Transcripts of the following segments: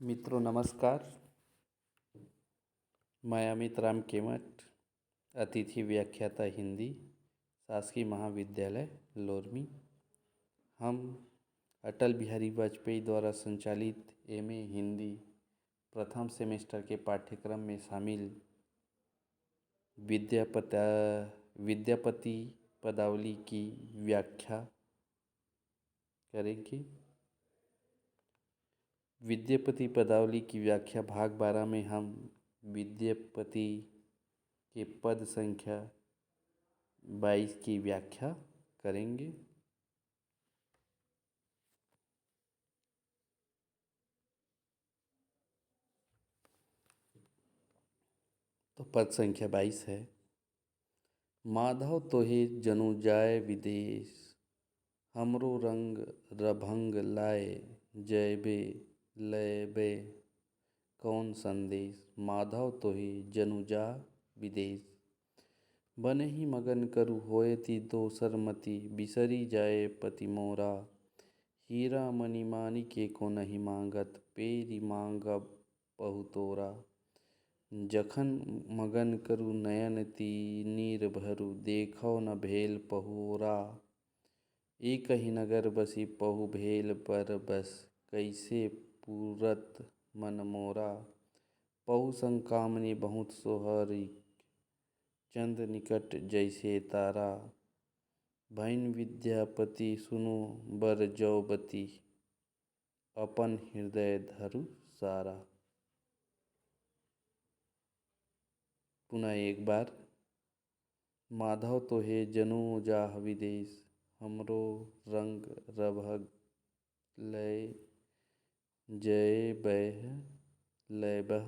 मित्रों नमस्कार। मैं अमित राम केमठ, अतिथि व्याख्याता हिंदी, शासकीय महाविद्यालय लोरमी। हम अटल बिहारी वाजपेयी द्वारा संचालित एमए हिंदी प्रथम सेमेस्टर के पाठ्यक्रम में शामिल विद्यापति पदावली की व्याख्या करेंगे। विद्यापति पदावली की व्याख्या भाग 12 में हम विद्यापति के पद संख्या 22 की व्याख्या करेंगे। तो पद संख्या 22 है। माधव तोहे जनु जाय विदेश, हमरो रंग रभंग लाए जयबे लयबे कौन संदेश। माधव तोहे जनु जा विदेश, बनहि मगन करु होयति दोसर मति, बिसरी जाए पति मोरा, हीरा मणि मानिके को नहीं मांगत, पेरी मांगब पहु तोरा। जखन मगन करु नयन नीर भरु, देखौ न भेल पहुरा, एक ही नगर बसी पहु भेल पर बस, कैसे पूरत मन मोरा। पहु संग कामनी बहुत सोहरी, चंद निकट जैसे तारा, भैन विद्यापति सुनु बर जौबती, अपन हृदय धरु सारा। पुनः एक बार। माधव तोहे जनु जाह विदेश, हमरो रंग रभग लय जय बह लय बह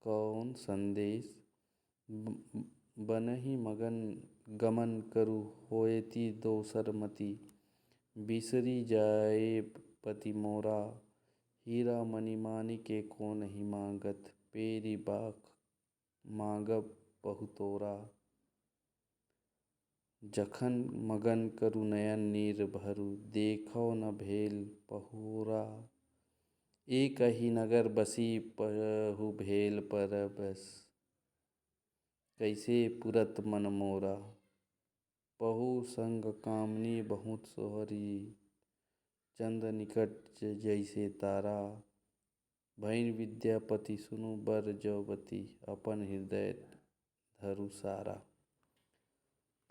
कौन संदेश। बनहि मगन गमन करु होयति दोसर मति, बिसरी जाए पति मोरा, हीरा मणि मानिके को नहीं मांगत, पेरी बाख मांगब पहु तोरा। जखन मगन करु नयन नीर भरु, देखौ न भेल पहुरा, एक ही नगर बसी पहु भेल पर बस, कैसे पुरत मन मोरा। पहु संग कामनी बहुत सोहरी, चंद निकट जैसे तारा, भैन विद्यापति सुनु बर जौबती, अपन हृदय धरु सारा।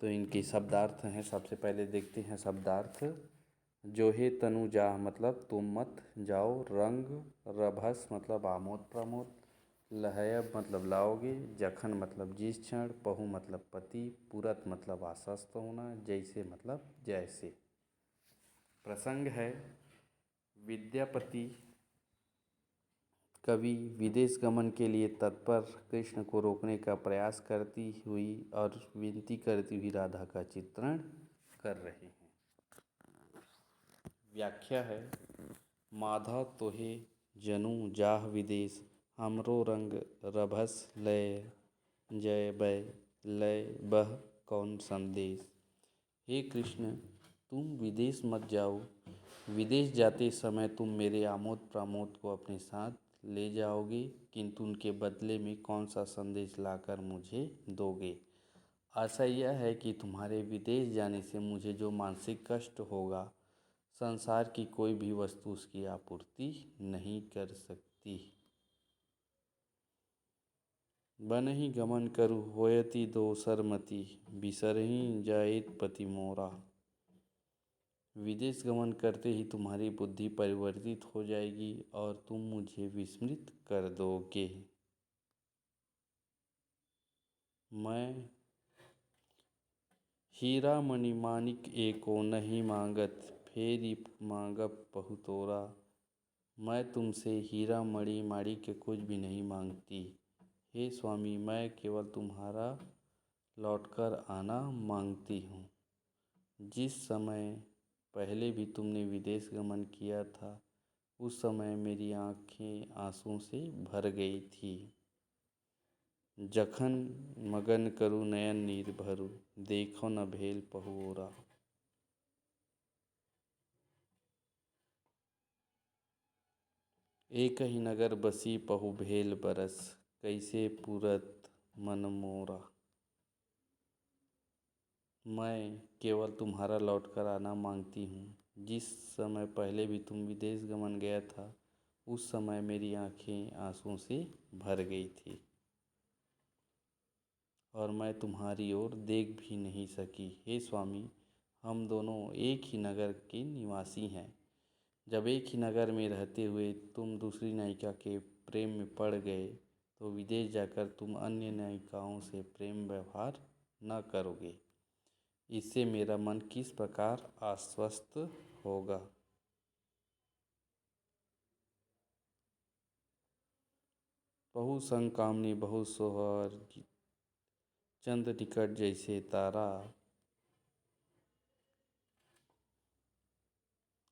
तो इनके शब्दार्थ हैं। सबसे पहले देखते हैं शब्दार्थ। जोहे तनु जाह मतलब तुम मत जाओ, रंग रभस मतलब आमोद प्रमोद, लहयब मतलब लाओगे, जखन मतलब जिस क्षण, पहु मतलब पति, पुरत मतलब आश्वस्त होना, जैसे मतलब जैसे। प्रसंग है विद्यापति कवि विदेश गमन के लिए तत्पर कृष्ण को रोकने का प्रयास करती हुई और विनती करती हुई राधा का चित्रण कर रहे हैं। व्याख्या है। माधव तोहे जनु जाह विदेश, हमरो रंग रभस लय जय बै लय बह कौन संदेश। हे कृष्ण, तुम विदेश मत जाओ। विदेश जाते समय तुम मेरे आमोद प्रमोद को अपने साथ ले जाओगे, किंतु उनके बदले में कौन सा संदेश लाकर मुझे दोगे। आशा यह है कि तुम्हारे विदेश जाने से मुझे जो मानसिक कष्ट होगा, संसार की कोई भी वस्तु उसकी आपूर्ति नहीं कर सकती। बनहि गमन करु होयति दोसर मति, बिसरहि जाएत पति मोरा। विदेश गमन करते ही तुम्हारी बुद्धि परिवर्तित हो जाएगी और तुम मुझे विस्मृत कर दोगे। मैं हीरा मणि मानिक एको नहीं मांगत, फेरी मांगब पहु तोरा। मैं तुमसे हीरा मणि माणिक्य कुछ भी नहीं मांगती। हे स्वामी, मैं केवल तुम्हारा लौटकर आना मांगती हूँ। जिस समय पहले भी तुमने विदेश गमन किया था, उस समय मेरी आँखें आंसुओं से भर गई थी। जखन मगन करु नयन नीर भरु, देखो न भेल पहुओरा। एक ही नगर बसी पहु भेल बरस, कैसे पूरत मन मोरा। मैं केवल तुम्हारा लौटकर आना मांगती हूँ। जिस समय पहले भी तुम विदेश गमन गया था, उस समय मेरी आंखें आंसुओं से भर गई थी और मैं तुम्हारी ओर देख भी नहीं सकी। हे स्वामी, हम दोनों एक ही नगर के निवासी हैं। जब एक ही नगर में रहते हुए तुम दूसरी नायिका के प्रेम में पड़ गए, तो विदेश जाकर तुम अन्य नायिकाओं से प्रेम व्यवहार न करोगे। इससे मेरा मन किस प्रकार आश्वस्त होगा। बहु संग कामनी बहु सोहर, चंद निकट जैसे तारा।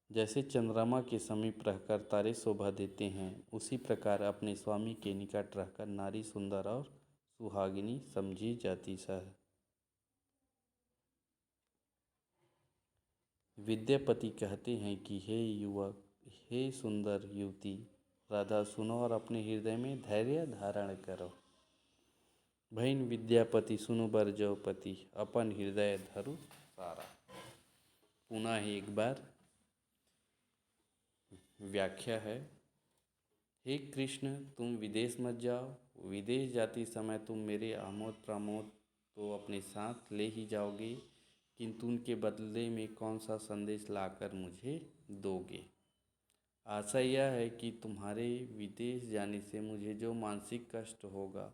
जैसे चंद्रमा के समीप रहकर तारे शोभा देते हैं, उसी प्रकार अपने स्वामी के निकट रहकर नारी सुंदर और सुहागिनी समझी जाती है। विद्यापति कहते हैं कि हे युवक, हे सुंदर युवती, राधा सुनो और अपने हृदय में धैर्य धारण करो। बहन विद्यापति सुनो बर जवपति, अपन हृदय धरु सारा। पुनः एक बार व्याख्या है। हे कृष्ण, तुम विदेश मत जाओ। विदेश जाती समय तुम मेरे आमोद प्रमोद तो अपने साथ ले ही जाओगे, किंतु उनके बदले में कौन सा संदेश लाकर मुझे दोगे। आशा यह है कि तुम्हारे विदेश जाने से मुझे जो मानसिक कष्ट होगा,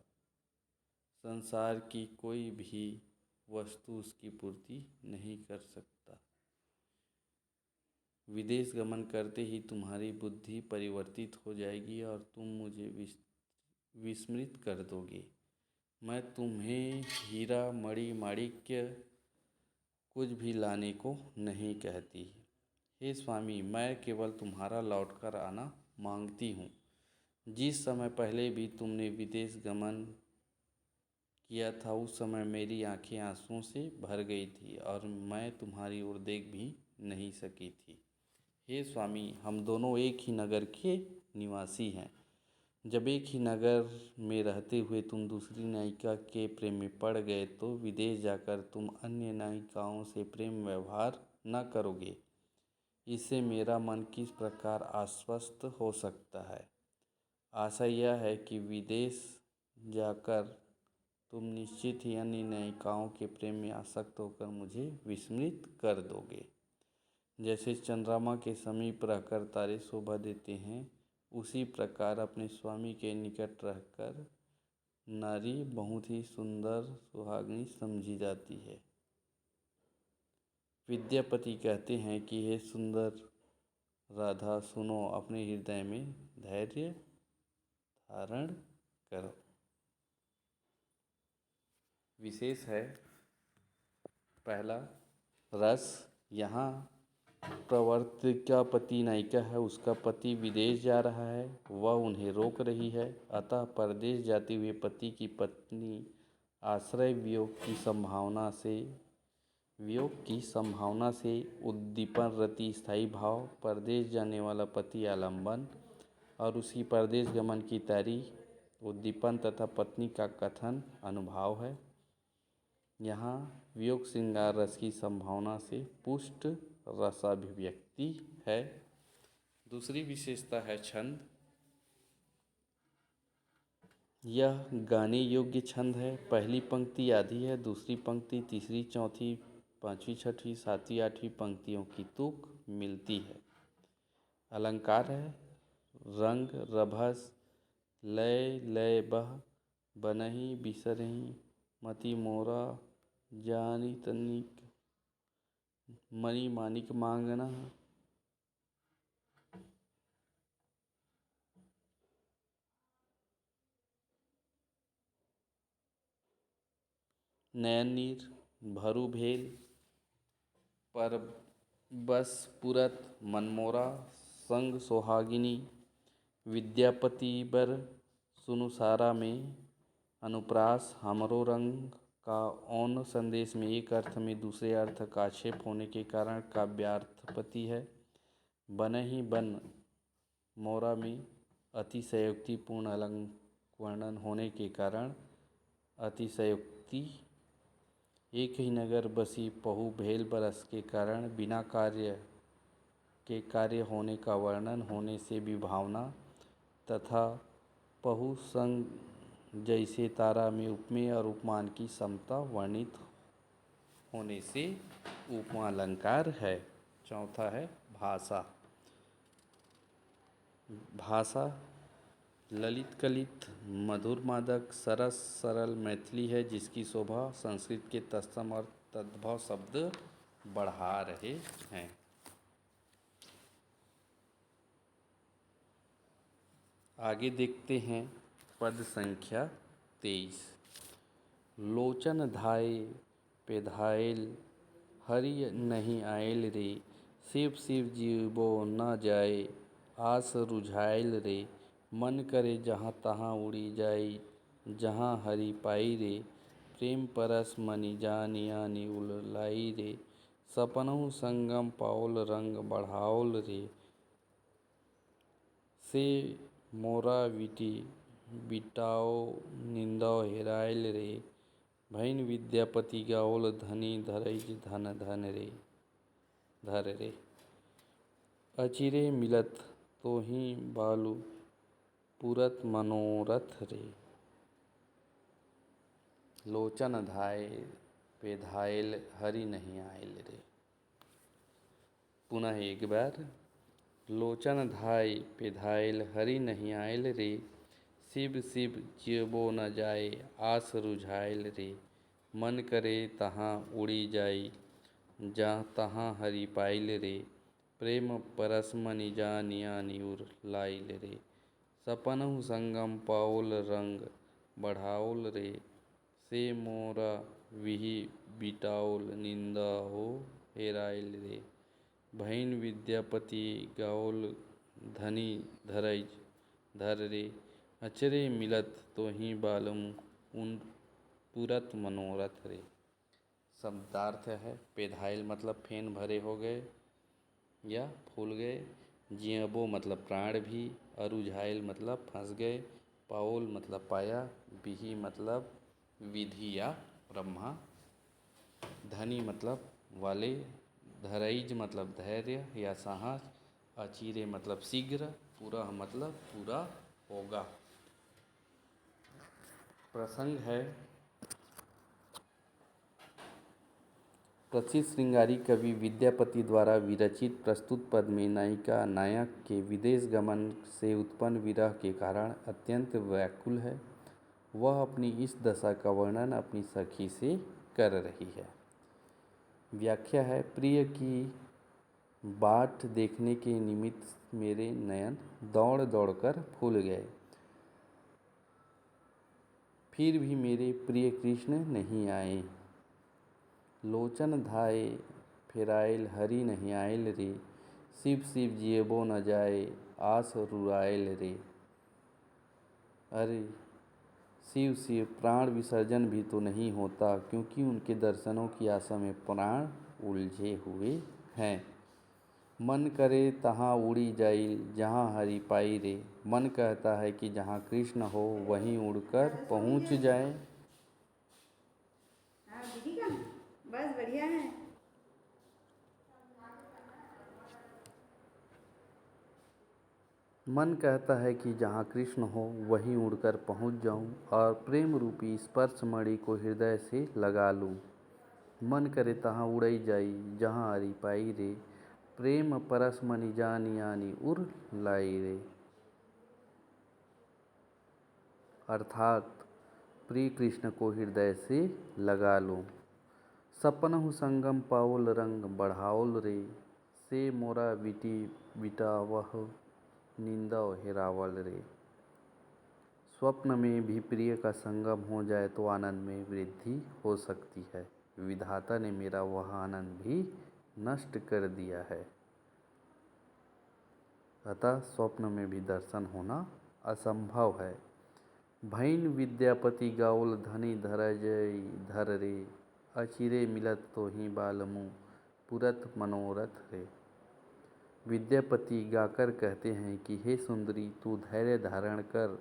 संसार की कोई भी वस्तु उसकी पूर्ति नहीं कर सकता। विदेश गमन करते ही तुम्हारी बुद्धि परिवर्तित हो जाएगी और तुम मुझे विस्मृत कर दोगे। मैं तुम्हें हीरा मणि माणिक्य कुछ भी लाने को नहीं कहती। हे स्वामी, मैं केवल तुम्हारा लौटकर आना मांगती हूँ। जिस समय पहले भी तुमने विदेश गमन किया था, उस समय मेरी आंखें आंसुओं से भर गई थी और मैं तुम्हारी ओर देख भी नहीं सकी थी। हे स्वामी, हम दोनों एक ही नगर के निवासी हैं। जब एक ही नगर में रहते हुए तुम दूसरी नायिका के प्रेम में पड़ गए, तो विदेश जाकर तुम अन्य नायिकाओं से प्रेम व्यवहार न करोगे। इससे मेरा मन किस प्रकार आश्वस्त हो सकता है। आशा यह है कि विदेश जाकर तुम निश्चित ही अन्य नायिकाओं के प्रेम में आसक्त होकर मुझे विस्मृत कर दोगे। जैसे चंद्रमा के समीप रहकर तारे शोभा देते हैं, उसी प्रकार अपने स्वामी के निकट रहकर नारी बहुत ही सुंदर सुहागिनी समझी जाती है। विद्यापति कहते हैं कि हे सुंदर राधा सुनो, अपने हृदय में धैर्य धारण करो। विशेष है पहला रस। यहाँ प्रवर्तिका पति नायिका है, उसका पति विदेश जा रहा है, वह उन्हें रोक रही है। अतः परदेश जाते हुए पति की पत्नी आश्रय वियोग की संभावना से उद्दीपन रति स्थायी भाव, परदेश जाने वाला पति आलंबन और उसी परदेश गमन की तैयारी उद्दीपन तथा पत्नी का कथन अनुभाव है। यहाँ वियोग श्रृंगार रस की संभावना से पुष्ट रसाभिव्यक्ति है। दूसरी विशेषता है छंद। यह गाने योग्य छंद है। पहली पंक्ति आधी है, दूसरी पंक्ति, तीसरी, चौथी, पांचवी, छठवीं, सातवीं, आठवीं पंक्तियों की तुक मिलती है। अलंकार है रंग रभस, लय लय बह, बनहि बिसरहि मति मोरा, जानी तनिक मणि मानिक मांगना। नयन नीर भरु भेल, पर बस पुरत मनमोरा, संग सोहागिनी। विद्यापति बर सुनु सारा में अनुप्रास हमरो रंग का औन संदेश में एक अर्थ में दूसरे अर्थ का आक्षेप होने के कारण काव्यार्थपति है। बन ही बन मोरा में अतिशयोक्तिपूर्ण वर्णन होने के कारण अतिशयोक्ति। एक ही नगर बसी पहु भेल बरस के कारण बिना कार्य होने का वर्णन होने से विभावना तथा पहु संग जैसे तारा में उपमेय और उपमान की समता वर्णित होने से उपमा अलंकार है। चौथा है भाषा। भाषा ललित कलित मधुर मादक सरस सरल मैथिली है जिसकी शोभा संस्कृत के तत्सम और तद्भव शब्द बढ़ा रहे हैं। आगे देखते हैं पद संख्या 23। लोचन धाये पेधायल हरि नहीं आयल रे, शिव शिव जीवो न जाए आस रुझायल रे, मन करे जहाँ तहाँ उड़ी जाई जहाँ हरि पाई रे, प्रेम परस मनि जानी आनी उलाई रे, सपनहु संगम पाओल रंग बढ़ाओल रे, से मोरा बिटाओ निंदौ हेरायल रे, भैन विद्यापति गाओल धनी धरैज धन धन रे धर रे, अचिरे मिलत तोहि बालु पुरत मनोरथ रे। लोचन धाये पेधायल हरि नहीं आयल रे। पुनः एक बार। लोचन धाय पेधायल हरि नहीं आयल रे, शिव शिव जियबो न जाए आस रुझायल रे, मन करे तहाँ उड़ी जाई जहाँ तहाँ हरि पाइल रे, प्रेम परस मनि जानी आनी उर लाइल रे, सपनहु संगम पाओल रंग बढ़ाओल रे, से मोरा विहि बिटाओल निंदा हो हेरायल रे, भैन विद्यापति गाओल धनी धरैज धर रे, अचरे मिलत तोहि बालम उन पुरत मनोरथ रे। शब्दार्थ है पेधाइल मतलब फेन भरे हो गए या फूल गए, जियबो मतलब प्राण भी, अरुझाइल मतलब फंस गए, पाओल मतलब पाया, बिही मतलब विधि या ब्रह्मा, धनी मतलब वाले, धरैज मतलब धैर्य या साहस, अचिरे मतलब शीघ्र, पूरा मतलब पूरा होगा। प्रसंग है प्रसिद्ध श्रृंगारी कवि विद्यापति द्वारा विरचित प्रस्तुत पद में नायिका नायक के विदेश गमन से उत्पन्न विरह के कारण अत्यंत व्याकुल है। वह अपनी इस दशा का वर्णन अपनी सखी से कर रही है। व्याख्या है प्रिय की बाट देखने के निमित्त मेरे नयन दौड़ दौड़कर फूल गए, फिर भी मेरे प्रिय कृष्ण नहीं आए। लोचन धाये फेरायल हरि नहीं आयल रे, शिव शिव जियबो न जाए आस रुआयल रे। अरे शिव शिव प्राण विसर्जन भी तो नहीं होता क्योंकि उनके दर्शनों की आशा में प्राण उलझे हुए हैं। मन करे तहाँ उड़ी जाई जहाँ हरि पाई रे, मन कहता है कि जहाँ कृष्ण हो वहीं उड़कर पहुँच जाए। बस बढ़िया है। मन कहता है कि जहाँ कृष्ण हो वहीं उड़कर पहुँच जाऊं और प्रेम रूपी स्पर्श मणि को हृदय से लगा लूं। मन करे तहाँ उड़ई जाई जहाँ हरि पाई रे, प्रेम परस मनि जानी आनी उर लाई रे। अर्थात प्रिय कृष्ण को हृदय से लगा लो। सपनहु संगम पाओल रंग बढ़ाओल रे, से मोरा बिटावह निंदा हेरावल रे। स्वप्न में भी प्रिय का संगम हो जाए तो आनंद में वृद्धि हो सकती है। विधाता ने मेरा वह आनंद भी नष्ट कर दिया है। अतः स्वप्न में भी दर्शन होना असंभव है। भैन विद्यापति गाओल धनी धरजई धर रे, अचिरे मिलत तोहि बालमु पुरत मनोरथ रे। विद्यापति गाकर कहते हैं कि हे सुंदरी, तू धैर्य धारण कर,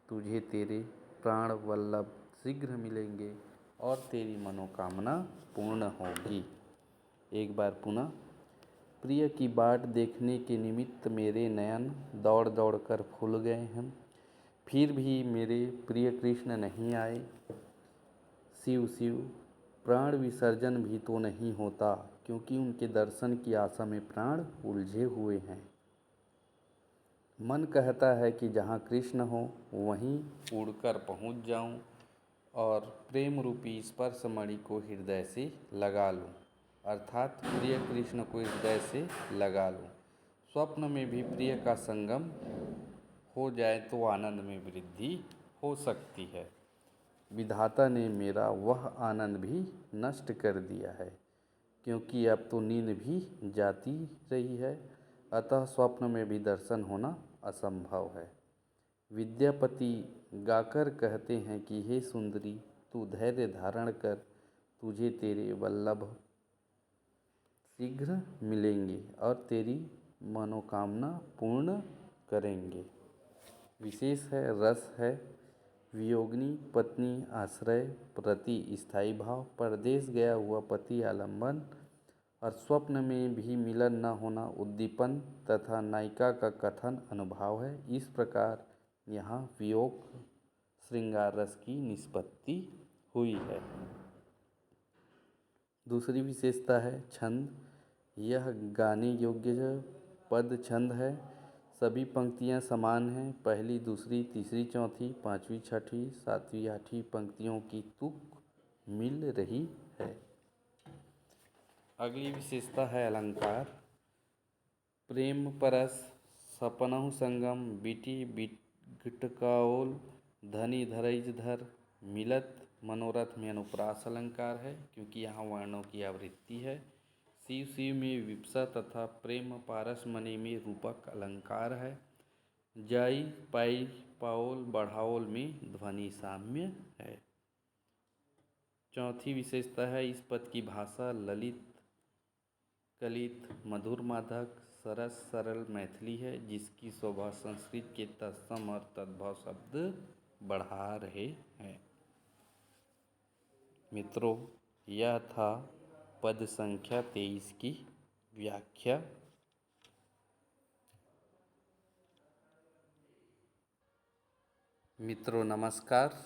तुझे तेरे प्राण वल्लभ शीघ्र मिलेंगे और तेरी मनोकामना पूर्ण होगी। एक बार पुनः। प्रिय की बाट देखने के निमित्त मेरे नयन दौड़ दौड़ कर फूल गए हैं, फिर भी मेरे प्रिय कृष्ण नहीं आए। शिव शिव, प्राण विसर्जन भी तो नहीं होता, क्योंकि उनके दर्शन की आशा में प्राण उलझे हुए हैं। मन कहता है कि जहाँ कृष्ण हो वहीं उड़कर पहुँच जाऊं और प्रेम रूपी स्पर्श मणि को हृदय से लगा लूं, अर्थात प्रिय कृष्ण को हृदय से लगा लूं। स्वप्न में भी प्रिय का संगम हो जाए तो आनंद में वृद्धि हो सकती है। विधाता ने मेरा वह आनंद भी नष्ट कर दिया है, क्योंकि अब तो नींद भी जाती रही है, अतः स्वप्न में भी दर्शन होना असंभव है। विद्यापति गाकर कहते हैं कि हे सुंदरी, तू धैर्य धारण कर, तुझे तेरे वल्लभ शीघ्र मिलेंगे और तेरी मनोकामना पूर्ण करेंगे। विशेष है, रस है। वियोगिनी पत्नी आश्रय, प्रति स्थायी भाव, परदेश गया हुआ पति आलंबन और स्वप्न में भी मिलन न होना उद्दीपन तथा नायिका का कथन अनुभाव है। इस प्रकार यहाँ वियोग श्रृंगार रस की निष्पत्ति हुई है। दूसरी विशेषता है छंद। यह गाने योग्य पद छंद है। सभी पंक्तियाँ समान हैं। पहली, दूसरी, तीसरी, चौथी, पांचवी, छठी, सातवीं, आठवीं पंक्तियों की तुक मिल रही है। अगली विशेषता है अलंकार। प्रेम परस सपनहु संगम, बिटी बिटकाओल, धनी धरैज धर, मिलत मनोरथ में अनुप्रास अलंकार है, क्योंकि यहाँ वर्णों की आवृत्ति है। शिव शिव में विप्सा तथा प्रेम पारस मणि में रूपक अलंकार है। जाई पाई पाओल बढ़ाओल में ध्वनि साम्य है। चौथी विशेषता है इस पद की भाषा ललित कलित मधुर मादक सरस सरल मैथिली है, जिसकी शोभा संस्कृत के तत्सम और तद्भव शब्द बढ़ा रहे हैं। मित्रों, यह था पद संख्या 23 की व्याख्या। मित्रों नमस्कार,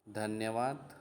धन्यवाद।